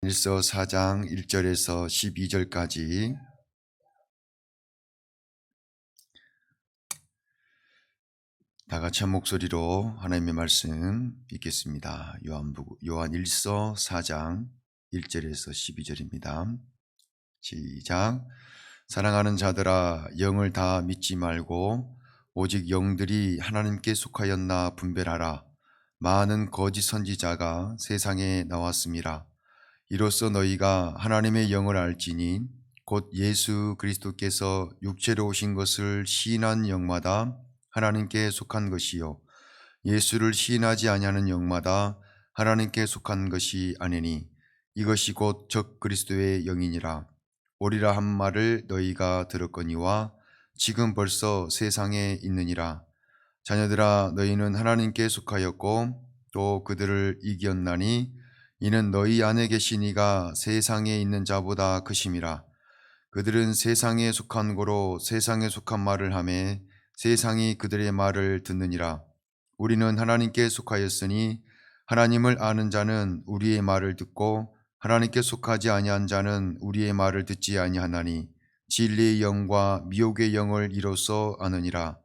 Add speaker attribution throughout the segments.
Speaker 1: 요한 4장 1절에서 12절까지 다 같이 한 목소리로 하나님의 말씀 읽겠습니다. 요한 4장 1절에서 12절입니다. 시작. 사랑하는 자들아, 영을 다 믿지 말고 오직 영들이 하나님께 속하였나 분별하라. 많은 거짓 선지자가 세상에 나왔음이라. 이로써 너희가 하나님의 영을 알지니 곧 예수 그리스도께서 육체로 오신 것을 시인한 영마다 하나님께 속한 것이요 예수를 시인하지 아니하는 영마다 하나님께 속한 것이 아니니 이것이 곧 적 그리스도의 영이니라. 오리라 한 말을 너희가 들었거니와 지금 벌써 세상에 있느니라. 자녀들아, 너희는 하나님께 속하였고 또 그들을 이겼나니 이는 너희 안에 계신 이가 세상에 있는 자보다 크심이라. 그들은 세상에 속한 고로 세상에 속한 말을 하매 세상이 그들의 말을 듣느니라. 우리는 하나님께 속하였으니 하나님을 아는 자는 우리의 말을 듣고 하나님께 속하지 아니한 자는 우리의 말을 듣지 아니하나니 진리의 영과 미혹의 영을 이로써 아느니라.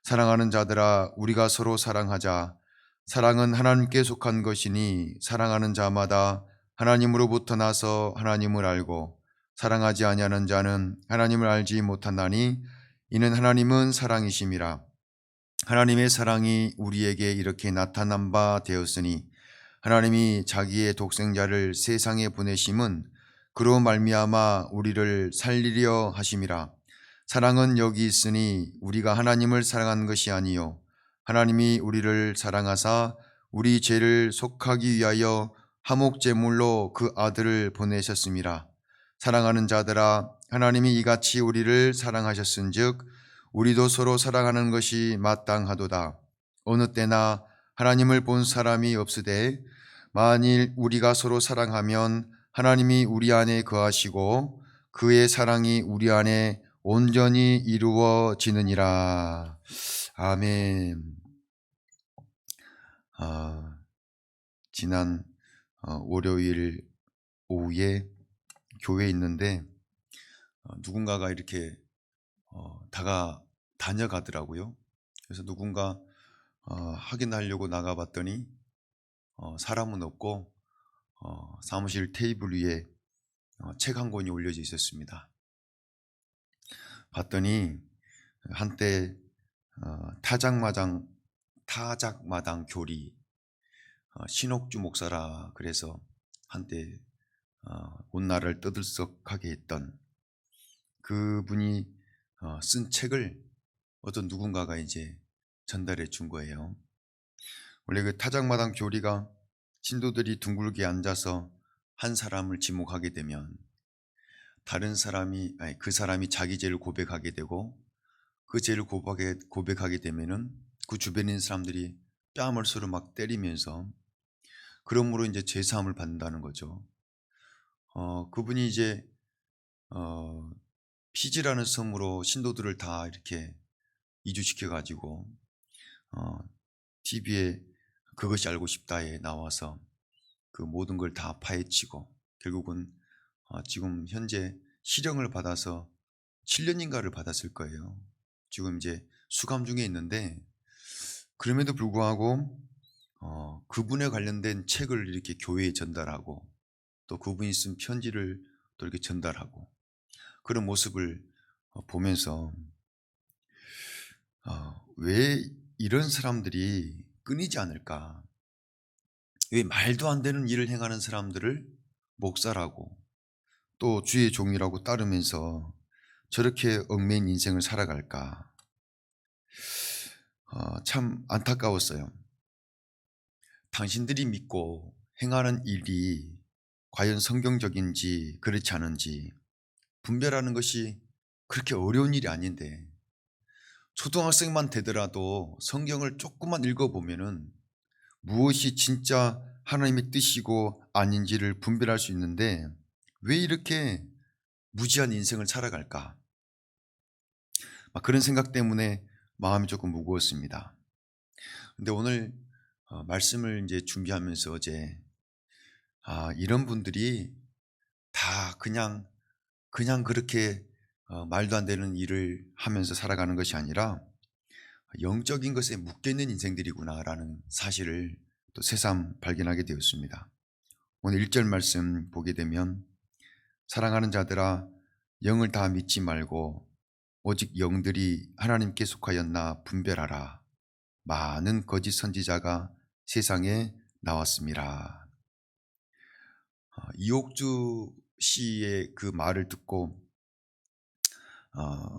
Speaker 1: 사랑하는 자들아, 우리가 서로 사랑하자. 사랑은 하나님께 속한 것이니 사랑하는 자마다 하나님으로부터 나서 하나님을 알고 사랑하지 아니하는 자는 하나님을 알지 못하나니 이는 하나님은 사랑이심이라. 하나님의 사랑이 우리에게 이렇게 나타난 바 되었으니 하나님이 자기의 독생자를 세상에 보내심은 그로 말미암아 우리를 살리려 하심이라. 사랑은 여기 있으니 우리가 하나님을 사랑한 것이 아니요 하나님이 우리를 사랑하사 우리 죄를 속하기 위하여 화목 제물로 그 아들을 보내셨음이라. 사랑하는 자들아, 하나님이 이같이 우리를 사랑하셨은즉 우리도 서로 사랑하는 것이 마땅하도다. 어느 때나 하나님을 본 사람이 없으되 만일 우리가 서로 사랑하면 하나님이 우리 안에 거하시고 그의 사랑이 우리 안에 온전히 이루어지느니라. 아멘. 지난 월요일 오후에 교회에 있는데 누군가가 이렇게 다녀가더라고요. 그래서 누군가 확인하려고 나가봤더니 사람은 없고 사무실 테이블 위에 책 한 권이 올려져 있었습니다. 봤더니 한때 타작마당 교리 신옥주 목사라 그래서 한때 온 나라를 떠들썩하게 했던 그분이 쓴 책을 어떤 누군가가 이제 전달해 준 거예요. 원래 그 타작마당 교리가 신도들이 둥글게 앉아서 한 사람을 지목하게 되면 그 사람이 자기 죄를 고백하게 되고 그 죄를 고백하게 되면은 그 주변에 있는 사람들이 뺨을 서로 막 때리면서 그러므로 이제 죄 사함을 받는다는 거죠. 그분이 이제 피지라는 섬으로 신도들을 다 이렇게 이주시켜 가지고 TV에 그것이 알고 싶다에 나와서 그 모든 걸 다 파헤치고 결국은 지금 현재 실형을 받아서 7년인가를 받았을 거예요. 지금 이제 수감 중에 있는데 그럼에도 불구하고 그분에 관련된 책을 이렇게 교회에 전달하고 또 그분이 쓴 편지를 또 이렇게 전달하고 그런 모습을 보면서 왜 이런 사람들이 끊이지 않을까? 왜 말도 안 되는 일을 행하는 사람들을 목사라고 또 주의 종이라고 따르면서 저렇게 얽매인 인생을 살아갈까? 참 안타까웠어요. 당신들이 믿고 행하는 일이 과연 성경적인지 그렇지 않은지 분별하는 것이 그렇게 어려운 일이 아닌데 초등학생만 되더라도 성경을 조금만 읽어보면은 무엇이 진짜 하나님의 뜻이고 아닌지를 분별할 수 있는데 왜 이렇게 무지한 인생을 살아갈까? 그런 생각 때문에 마음이 조금 무거웠습니다. 근데 오늘 말씀을 이제 준비하면서 어제 이런 분들이 다 그냥 그렇게 말도 안 되는 일을 하면서 살아가는 것이 아니라 영적인 것에 묶여있는 인생들이구나라는 사실을 또 새삼 발견하게 되었습니다. 오늘 1절 말씀 보게 되면 사랑하는 자들아 영을 다 믿지 말고 오직 영들이 하나님께 속하였나 분별하라. 많은 거짓 선지자가 세상에 나왔습니다. 이옥주 씨의 그 말을 듣고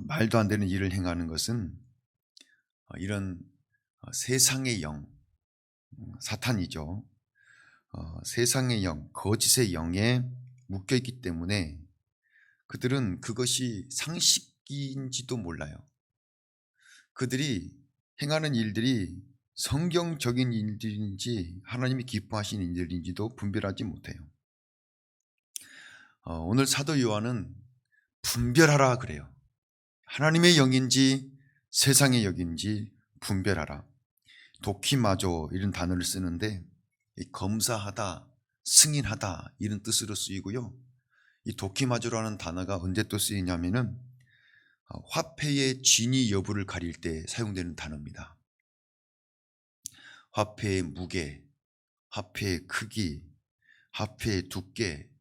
Speaker 1: 말도 안 되는 일을 행하는 것은 이런 세상의 영, 사탄이죠. 세상의 영, 거짓의 영에 묶여있기 때문에 그들은 그것이 상식인지도 몰라요. 그들이 행하는 일들이 성경적인 일들인지 하나님이 기뻐하시는 일들인지도 분별하지 못해요. 오늘 사도 요한은 분별하라 그래요. 하나님의 영인지 세상의 영인지 분별하라. 도키마조 이런 단어를 쓰는데 검사하다, 승인하다 이런 뜻으로 쓰이고요. 이 도키마조라는 단어가 언제 또 쓰이냐면은 화폐의 진위 여부를 가릴 때 사용되는 단어입니다. 화폐의 무게, 화폐의 크기, 화폐의 두께,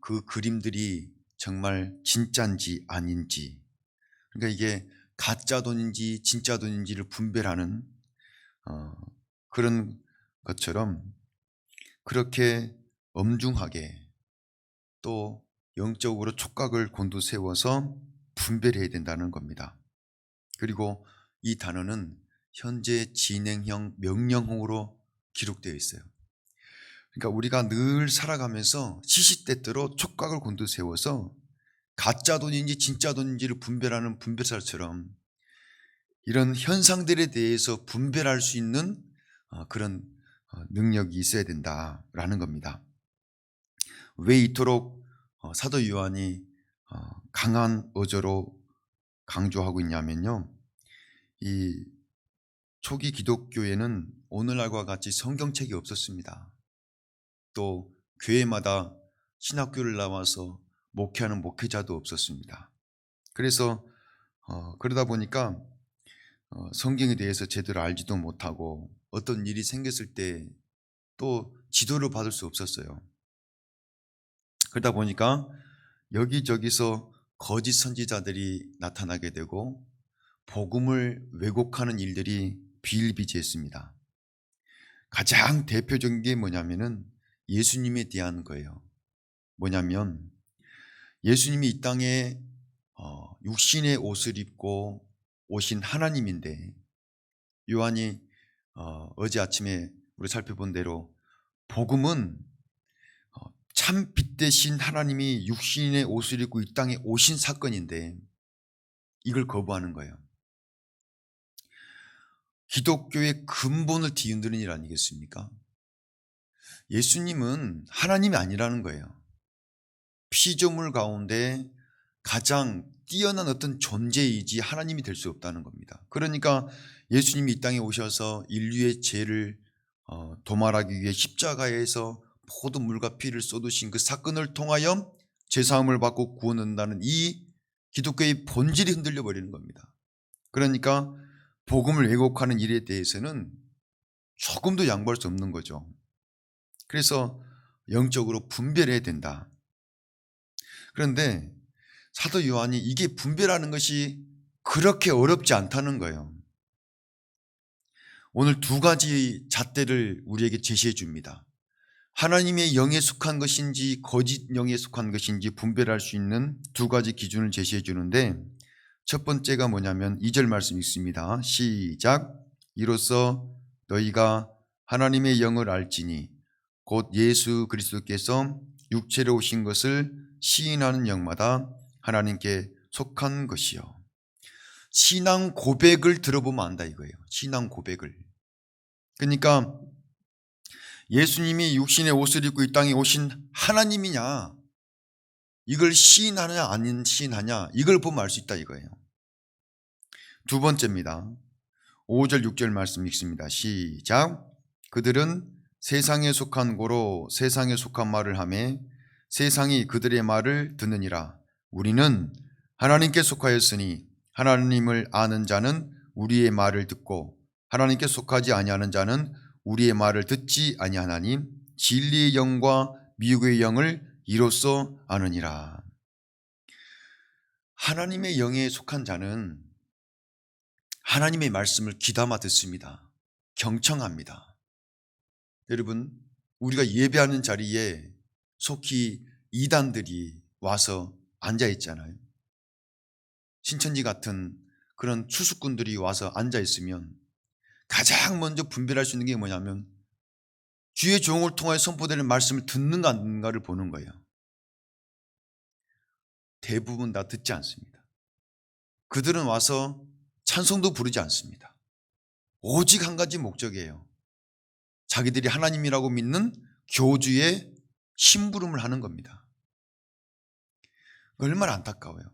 Speaker 1: 그 그림들이 정말 진짜인지 아닌지, 그러니까 이게 가짜 돈인지 진짜 돈인지를 분별하는 그런 것처럼 그렇게 엄중하게 또 영적으로 촉각을 곤두세워서 분별해야 된다는 겁니다. 그리고 이 단어는 현재 진행형 명령형으로 기록되어 있어요. 그러니까 우리가 늘 살아가면서 시시때때로 촉각을 곤두세워서 가짜 돈인지 진짜 돈인지를 분별하는 분별사처럼 이런 현상들에 대해서 분별할 수 있는 그런 능력이 있어야 된다라는 겁니다. 왜 이토록 사도 요한이 강한 어조로 강조하고 있냐면요, 이 초기 기독교에는 오늘날과 같이 성경책이 없었습니다. 또 교회마다 신학교를 나와서 목회하는 목회자도 없었습니다. 그래서 그러다 보니까 성경에 대해서 제대로 알지도 못하고 어떤 일이 생겼을 때 또 지도를 받을 수 없었어요. 그러다 보니까 여기저기서 거짓 선지자들이 나타나게 되고 복음을 왜곡하는 일들이 비일비재했습니다. 가장 대표적인 게 뭐냐면은 예수님에 대한 거예요. 뭐냐면 예수님이 이 땅에 육신의 옷을 입고 오신 하나님인데, 요한이 어제 아침에 우리 살펴본 대로 복음은 참 빛 대신 하나님이 육신의 옷을 입고 이 땅에 오신 사건인데 이걸 거부하는 거예요. 기독교의 근본을 뒤흔드는 일 아니겠습니까? 예수님은 하나님이 아니라는 거예요. 피조물 가운데 가장 뛰어난 어떤 존재이지 하나님이 될 수 없다는 겁니다. 그러니까 예수님이 이 땅에 오셔서 인류의 죄를 도말하기 위해 십자가에서 모든 물과 피를 쏟으신 그 사건을 통하여 죄사함을 받고 구원한다는 이 기독교의 본질이 흔들려 버리는 겁니다. 그러니까 복음을 왜곡하는 일에 대해서는 조금도 양보할 수 없는 거죠. 그래서 영적으로 분별해야 된다. 그런데 사도 요한이 이게 분별하는 것이 그렇게 어렵지 않다는 거예요. 오늘 두 가지 잣대를 우리에게 제시해 줍니다. 하나님의 영에 속한 것인지 거짓 영에 속한 것인지 분별할 수 있는 두 가지 기준을 제시해 주는데, 첫 번째가 뭐냐면 2절 말씀 있습니다. 시작. 이로써 너희가 하나님의 영을 알지니 곧 예수 그리스도께서 육체로 오신 것을 시인하는 영마다 하나님께 속한 것이요. 신앙 고백을 들어보면 안다 이거예요. 신앙 고백을. 그러니까 예수님이 육신의 옷을 입고 이 땅에 오신 하나님이냐, 이걸 시인하냐 아닌 시인하냐, 이걸 보면 알 수 있다 이거예요. 두 번째입니다. 5절 6절 말씀 읽습니다. 시작. 그들은 세상에 속한 고로 세상에 속한 말을 하며 세상이 그들의 말을 듣느니라. 우리는 하나님께 속하였으니 하나님을 아는 자는 우리의 말을 듣고 하나님께 속하지 아니하는 자는 우리의 말을 듣지 아니하나니 진리의 영과 미혹의 영을 이로써 아느니라. 하나님의 영에 속한 자는 하나님의 말씀을 귀담아 듣습니다. 경청합니다. 여러분, 우리가 예배하는 자리에 속히 이단들이 와서 앉아 있잖아요. 신천지 같은 그런 추수꾼들이 와서 앉아 있으면 가장 먼저 분별할 수 있는 게 뭐냐면 주의 종을 통하여 선포되는 말씀을 듣는가 안 듣는가를 보는 거예요. 대부분 다 듣지 않습니다. 그들은 와서 찬송도 부르지 않습니다. 오직 한 가지 목적이에요. 자기들이 하나님이라고 믿는 교주의 심부름을 하는 겁니다. 얼마나 안타까워요.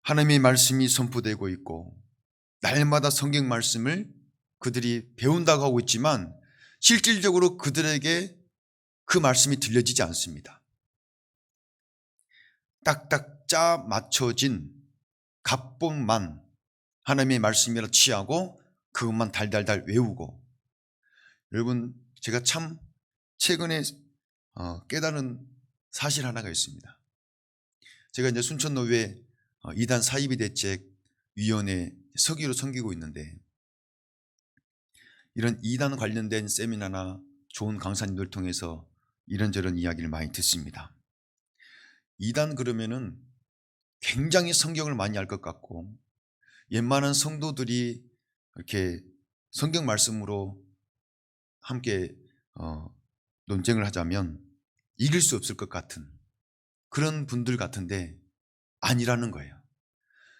Speaker 1: 하나님의 말씀이 선포되고 있고 날마다 성경 말씀을 그들이 배운다고 하고 있지만 실질적으로 그들에게 그 말씀이 들려지지 않습니다. 딱딱 짜 맞춰진 갑봉만 하나님의 말씀이라 취하고 그것만 달달달 외우고, 여러분, 제가 참 최근에 깨달은 사실 하나가 있습니다. 제가 이제 순천노회 이단 사이비 대책 위원회 서기로 섬기고 있는데 이런 이단 관련된 세미나나 좋은 강사님들 통해서 이런저런 이야기를 많이 듣습니다. 이단 그러면은 굉장히 성경을 많이 알 것 같고 웬만한 성도들이 이렇게 성경 말씀으로 함께 논쟁을 하자면 이길 수 없을 것 같은 그런 분들 같은데 아니라는 거예요.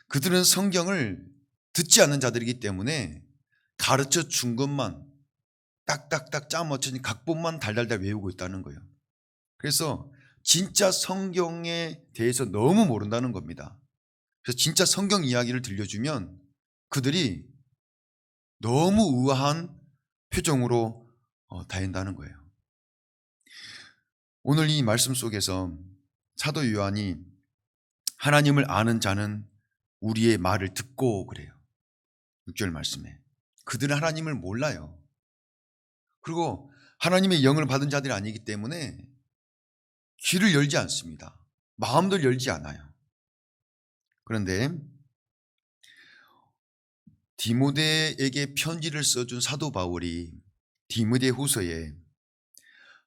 Speaker 1: 그들은 성경을 듣지 않는 자들이기 때문에 가르쳐 준 것만 딱딱딱 짜맞춰진 각본만 달달달 외우고 있다는 거예요. 그래서 진짜 성경에 대해서 너무 모른다는 겁니다. 그래서 진짜 성경 이야기를 들려주면 그들이 너무 우아한 표정으로 다닌다는 거예요. 오늘 이 말씀 속에서 사도 요한이 하나님을 아는 자는 우리의 말을 듣고 그래요. 6절 말씀에 그들은 하나님을 몰라요. 그리고 하나님의 영을 받은 자들이 아니기 때문에 귀를 열지 않습니다. 마음도 열지 않아요. 그런데 디모데에게 편지를 써준 사도 바울이 디모데 후서에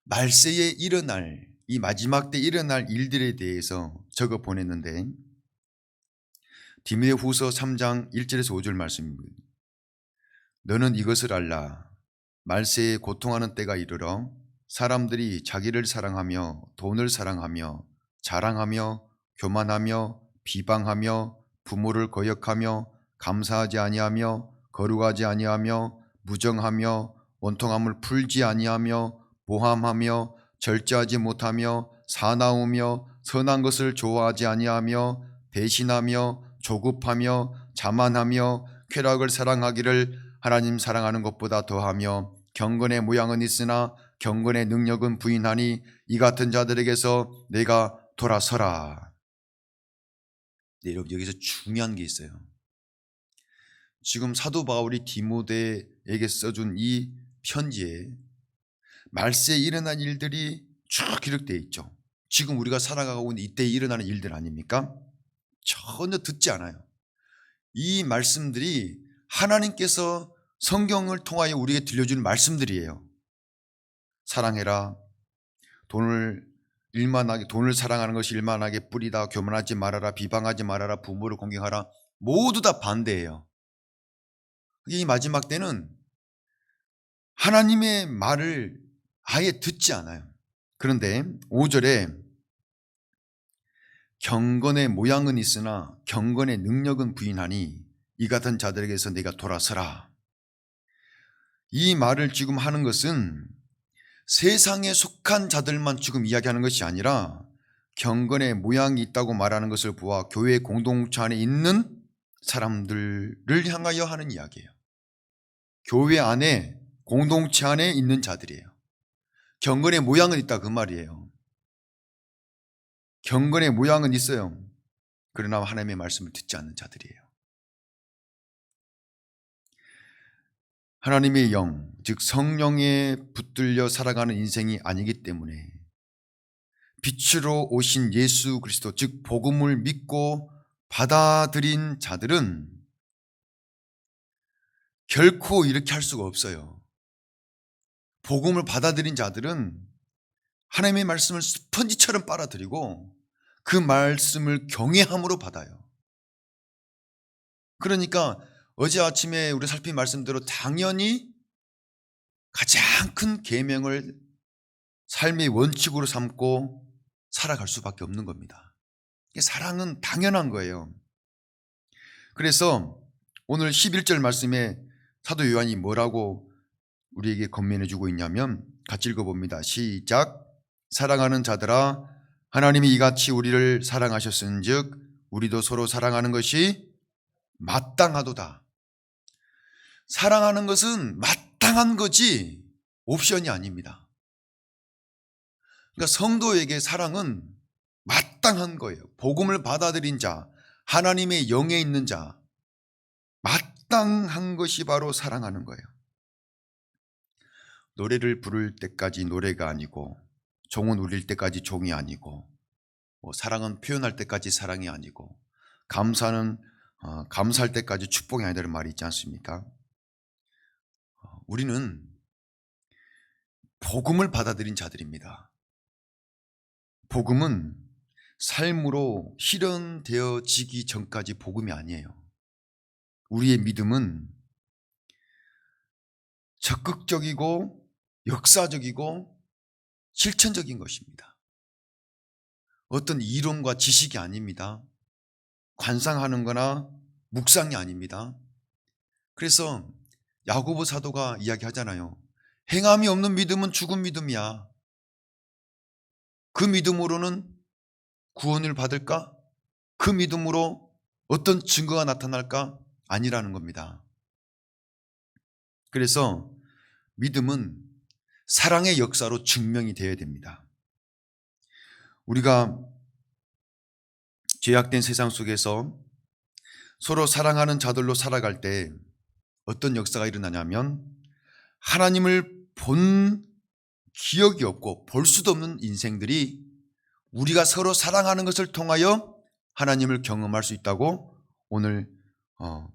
Speaker 1: 말세에 일어날 이 마지막 때 일어날 일들에 대해서 적어 보냈는데 디모데 후서 3장 1절에서 5절 말씀입니다. 너는 이것을 알라. 말세에 고통하는 때가 이르러 사람들이 자기를 사랑하며 돈을 사랑하며 자랑하며 교만하며 비방하며 부모를 거역하며 감사하지 아니하며 거룩하지 아니하며 무정하며 원통함을 풀지 아니하며 모함하며 절제하지 못하며 사나우며 선한 것을 좋아하지 아니하며 배신하며 조급하며 자만하며 쾌락을 사랑하기를 하나님 사랑하는 것보다 더하며 경건의 모양은 있으나 경건의 능력은 부인하니 이 같은 자들에게서 내가 돌아서라. 네, 여러분, 여기서 중요한 게 있어요. 지금 사도 바울이 디모데에게 써준 이 편지에 말세에 일어난 일들이 쭉 기록되어 있죠. 지금 우리가 살아가고 있는 이때에 일어나는 일들 아닙니까? 전혀 듣지 않아요. 이 말씀들이 하나님께서 성경을 통하여 우리에게 들려주는 말씀들이에요. 사랑해라. 돈을 사랑하는 것이 일만하게 뿌리다. 교만하지 말아라. 비방하지 말아라. 부모를 공경하라. 모두 다 반대예요. 이 마지막 때는 하나님의 말을 아예 듣지 않아요. 그런데 5절에 경건의 모양은 있으나 경건의 능력은 부인하니 이 같은 자들에게서 내가 돌아서라. 이 말을 지금 하는 것은 세상에 속한 자들만 지금 이야기하는 것이 아니라 경건의 모양이 있다고 말하는 것을 보아 교회 공동체 안에 있는 사람들을 향하여 하는 이야기예요. 교회 안에 공동체 안에 있는 자들이에요. 경건의 모양은 있다 그 말이에요. 경건의 모양은 있어요. 그러나 하나님의 말씀을 듣지 않는 자들이에요. 하나님의 영, 즉 성령에 붙들려 살아가는 인생이 아니기 때문에 빛으로 오신 예수 그리스도, 즉 복음을 믿고 받아들인 자들은 결코 이렇게 할 수가 없어요. 복음을 받아들인 자들은 하나님의 말씀을 스펀지처럼 빨아들이고 그 말씀을 경외함으로 받아요. 그러니까 어제 아침에 우리 살핀 말씀대로 당연히 가장 큰 계명을 삶의 원칙으로 삼고 살아갈 수밖에 없는 겁니다. 사랑은 당연한 거예요. 그래서 오늘 11절 말씀에 사도 요한이 뭐라고 우리에게 권면해 주고 있냐면 같이 읽어봅니다. 시작. 사랑하는 자들아, 하나님이 이같이 우리를 사랑하셨은즉 우리도 서로 사랑하는 것이 마땅하도다. 사랑하는 것은 마땅한 거지 옵션이 아닙니다. 그러니까 성도에게 사랑은 마땅한 거예요. 복음을 받아들인 자, 하나님의 영에 있는 자, 마땅한 것이 바로 사랑하는 거예요. 노래를 부를 때까지 노래가 아니고, 종은 울릴 때까지 종이 아니고, 사랑은 표현할 때까지 사랑이 아니고, 감사는 감사할 때까지 축복이 아니라는 말이 있지 않습니까? 우리는 복음을 받아들인 자들입니다. 복음은 삶으로 실현되어지기 전까지 복음이 아니에요. 우리의 믿음은 적극적이고 역사적이고 실천적인 것입니다. 어떤 이론과 지식이 아닙니다. 관상하는 거나 묵상이 아닙니다. 그래서 야고보 사도가 이야기하잖아요. 행함이 없는 믿음은 죽은 믿음이야. 그 믿음으로는 구원을 받을까? 그 믿음으로 어떤 증거가 나타날까? 아니라는 겁니다. 그래서 믿음은 사랑의 역사로 증명이 되어야 됩니다. 우리가 죄악된 세상 속에서 서로 사랑하는 자들로 살아갈 때 어떤 역사가 일어나냐면 하나님을 본 기억이 없고 볼 수도 없는 인생들이 우리가 서로 사랑하는 것을 통하여 하나님을 경험할 수 있다고 오늘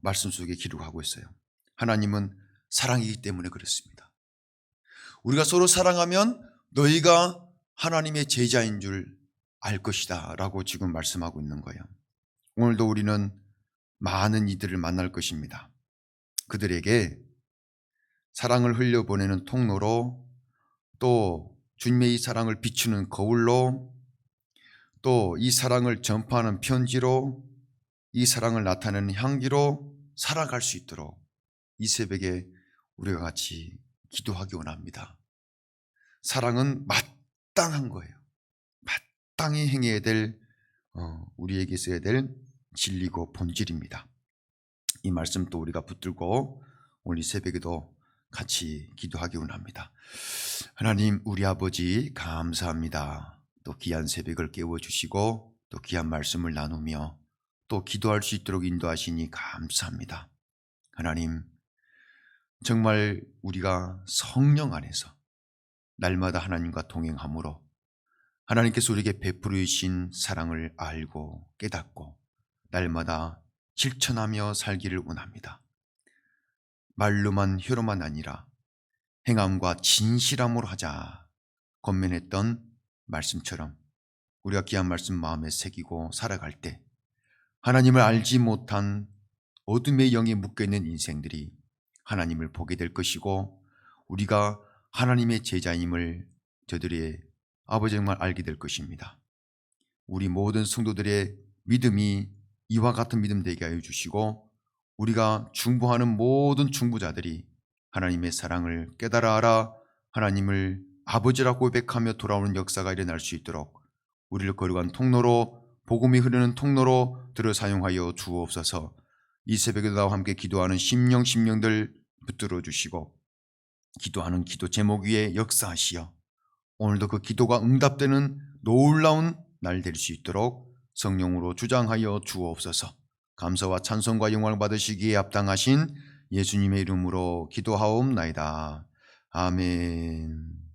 Speaker 1: 말씀 속에 기록하고 있어요. 하나님은 사랑이기 때문에 그렇습니다. 우리가 서로 사랑하면 너희가 하나님의 제자인 줄 알 것이다 라고 지금 말씀하고 있는 거예요. 오늘도 우리는 많은 이들을 만날 것입니다. 그들에게 사랑을 흘려보내는 통로로, 또 주님의 이 사랑을 비추는 거울로, 또 이 사랑을 전파하는 편지로, 이 사랑을 나타내는 향기로 살아갈 수 있도록 이 새벽에 우리가 같이 기도하기 원합니다. 사랑은 마땅한 거예요. 마땅히 행해야 될, 우리에게 있어야 될 진리고 본질입니다. 이 말씀 또 우리가 붙들고 오늘 이 새벽에도 같이 기도하기 원합니다. 하나님, 우리 아버지 감사합니다. 또 귀한 새벽을 깨워주시고 또 귀한 말씀을 나누며 또 기도할 수 있도록 인도하시니 감사합니다. 하나님, 정말 우리가 성령 안에서 날마다 하나님과 동행함으로 하나님께서 우리에게 베풀어 주신 사랑을 알고 깨닫고 날마다 실천하며 살기를 원합니다. 말로만 혀로만 아니라 행함과 진실함으로 하자 권면했던 말씀처럼 우리가 귀한 말씀 마음에 새기고 살아갈 때 하나님을 알지 못한 어둠의 영에 묶여있는 인생들이 하나님을 보게 될 것이고 우리가 하나님의 제자임을 저들의 아버지 정말 알게 될 것입니다. 우리 모든 성도들의 믿음이 이와 같은 믿음 되게 하여 주시고 우리가 중보하는 모든 중보자들이 하나님의 사랑을 깨달아 알아 하나님을 아버지라고 고백하며 돌아오는 역사가 일어날 수 있도록 우리를 거룩한 통로로, 복음이 흐르는 통로로 들어 사용하여 주옵소서. 이 새벽에 나와 함께 기도하는 심령들 붙들어 주시고 기도하는 기도 제목 위에 역사하시어 오늘도 그 기도가 응답되는 놀라운 날 될 수 있도록 성령으로 주장하여 주옵소서. 감사와 찬송과 영광을 받으시기에 합당하신 예수님의 이름으로 기도하옵나이다. 아멘.